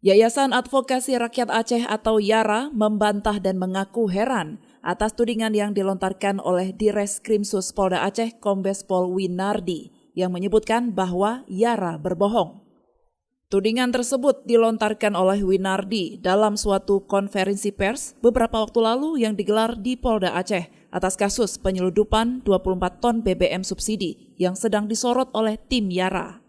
Yayasan Advokasi Rakyat Aceh atau YARA membantah dan mengaku heran atas tudingan yang dilontarkan oleh Direskrimsus Polda Aceh Kombes Pol Winardi yang menyebutkan bahwa YARA berbohong. Tudingan tersebut dilontarkan oleh Winardi dalam suatu konferensi pers beberapa waktu lalu yang digelar di Polda Aceh atas kasus penyeludupan 24 ton BBM subsidi yang sedang disorot oleh tim YARA.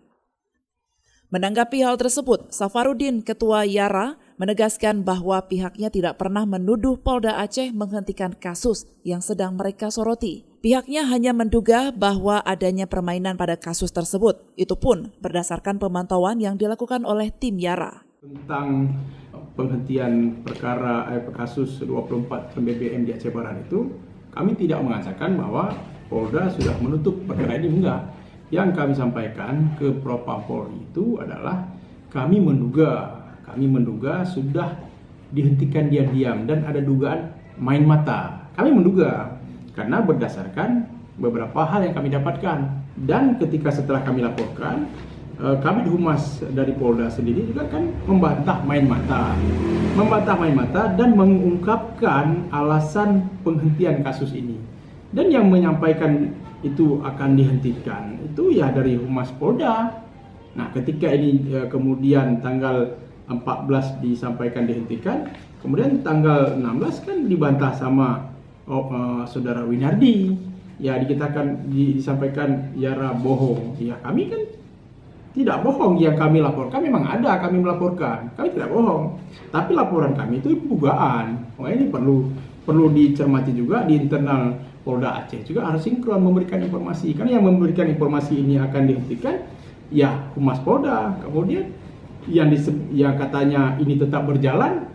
Menanggapi hal tersebut, Safarudin, Ketua YARA, menegaskan bahwa pihaknya tidak pernah menuduh Polda Aceh menghentikan kasus yang sedang mereka soroti. Pihaknya hanya menduga bahwa adanya permainan pada kasus tersebut. Itu pun berdasarkan pemantauan yang dilakukan oleh tim YARA. Tentang penghentian perkara kasus 24 ton BBM di Aceh Barat itu, kami tidak mengatakan bahwa Polda sudah menutup perkara ini, enggak. Yang kami sampaikan ke Propam Polri itu adalah kami menduga sudah dihentikan diam-diam dan ada dugaan main mata. Kami menduga karena berdasarkan beberapa hal yang kami dapatkan. Dan ketika setelah kami laporkan, kami Humas dari Polda sendiri juga kan membantah main mata dan mengungkapkan alasan penghentian kasus ini. Dan yang menyampaikan itu akan dihentikan itu ya dari Humas Polda. Nah, ketika ini kemudian tanggal 14 disampaikan dihentikan, kemudian tanggal 16 kan dibantah sama saudara Winardi. Ya disampaikan YARA bohong. Ya kami kan tidak bohong, yang kami laporkan memang ada, kami melaporkan. Kami tidak bohong. Tapi laporan kami itu dugaan. Ini perlu dicermati juga di internal Polda Aceh juga harus sinkron memberikan informasi, karena yang memberikan informasi ini akan dihentikan ya Humas Polda. Kemudian yang katanya ini tetap berjalan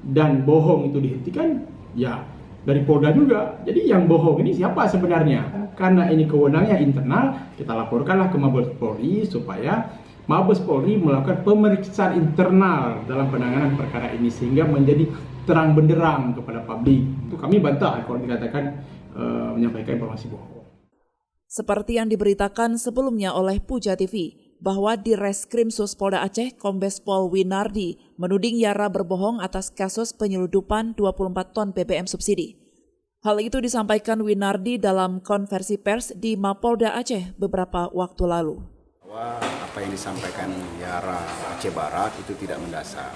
dan bohong itu dihentikan ya dari Polda juga. Jadi yang bohong ini siapa sebenarnya? Karena ini kewenangannya internal, kita laporkanlah ke Mabes Polri supaya Mabes Polri melakukan pemeriksaan internal dalam penanganan perkara ini sehingga menjadi terang benderang kepada publik. Itu kami bantah kalau dikatakan menyampaikan informasi bohong. Seperti yang diberitakan sebelumnya oleh Puja TV, bahwa Direskrimsus Polda Aceh Kombes Pol Winardi menuding YARA berbohong atas kasus penyeludupan 24 ton BBM subsidi. Hal itu disampaikan Winardi dalam konversi pers di Mapolda Aceh beberapa waktu lalu. Bahwa apa yang disampaikan YARA Aceh Barat itu tidak mendasar.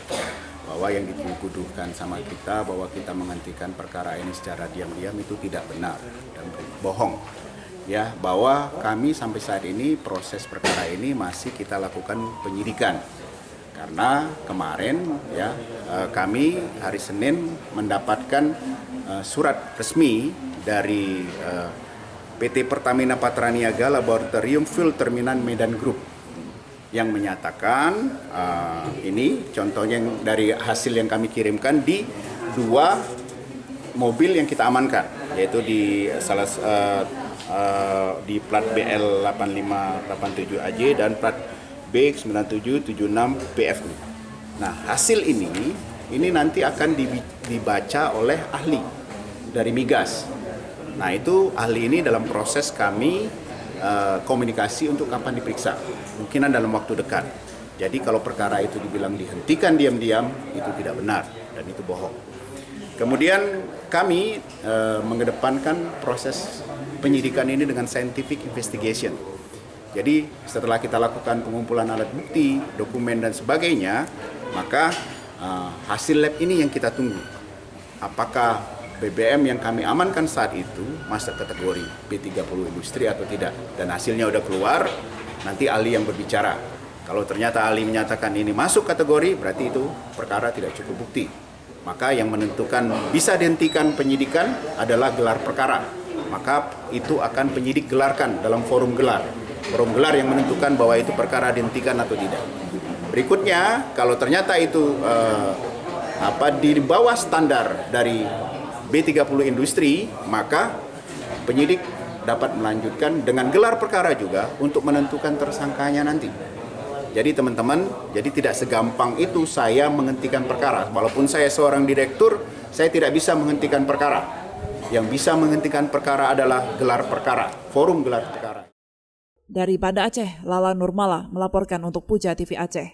Bahwa yang dituduhkan sama kita bahwa kita menghentikan perkara ini secara diam-diam itu tidak benar dan bohong. Ya, bahwa kami sampai saat ini proses perkara ini masih kita lakukan penyidikan. Karena kemarin ya kami hari Senin mendapatkan surat resmi dari PT Pertamina Patraniaga Laboratorium Fuel Terminal Medan Group yang menyatakan ini contohnya dari hasil yang kami kirimkan di 2 mobil yang kita amankan, yaitu di di plat BL 8587AJ dan plat B9776PF. Nah, hasil ini nanti akan dibaca oleh ahli dari migas. Nah, itu ahli ini dalam proses kami komunikasi untuk kapan diperiksa. Mungkinan dalam waktu dekat. Jadi kalau perkara itu dibilang dihentikan diam-diam, itu tidak benar dan itu bohong. Kemudian kami mengedepankan proses penyidikan ini dengan scientific investigation. Jadi setelah kita lakukan pengumpulan alat bukti, dokumen dan sebagainya, maka hasil lab ini yang kita tunggu. Apakah BBM yang kami amankan saat itu masuk kategori B30 industri atau tidak. Dan hasilnya udah keluar, nanti ahli yang berbicara. Kalau ternyata ahli menyatakan ini masuk kategori, berarti itu perkara tidak cukup bukti. Maka yang menentukan bisa dihentikan penyidikan adalah gelar perkara. Maka itu akan penyidik gelarkan dalam forum gelar. Forum gelar yang menentukan bahwa itu perkara dihentikan atau tidak. Berikutnya, kalau ternyata itu di bawah standar dari B30 industri, maka penyidik dapat melanjutkan dengan gelar perkara juga untuk menentukan tersangkanya nanti. Jadi teman-teman, jadi tidak segampang itu saya menghentikan perkara. Walaupun saya seorang direktur, saya tidak bisa menghentikan perkara. Yang bisa menghentikan perkara adalah gelar perkara, forum gelar perkara. Dari Banda Aceh, Lala Nurmala melaporkan untuk Puja TV Aceh.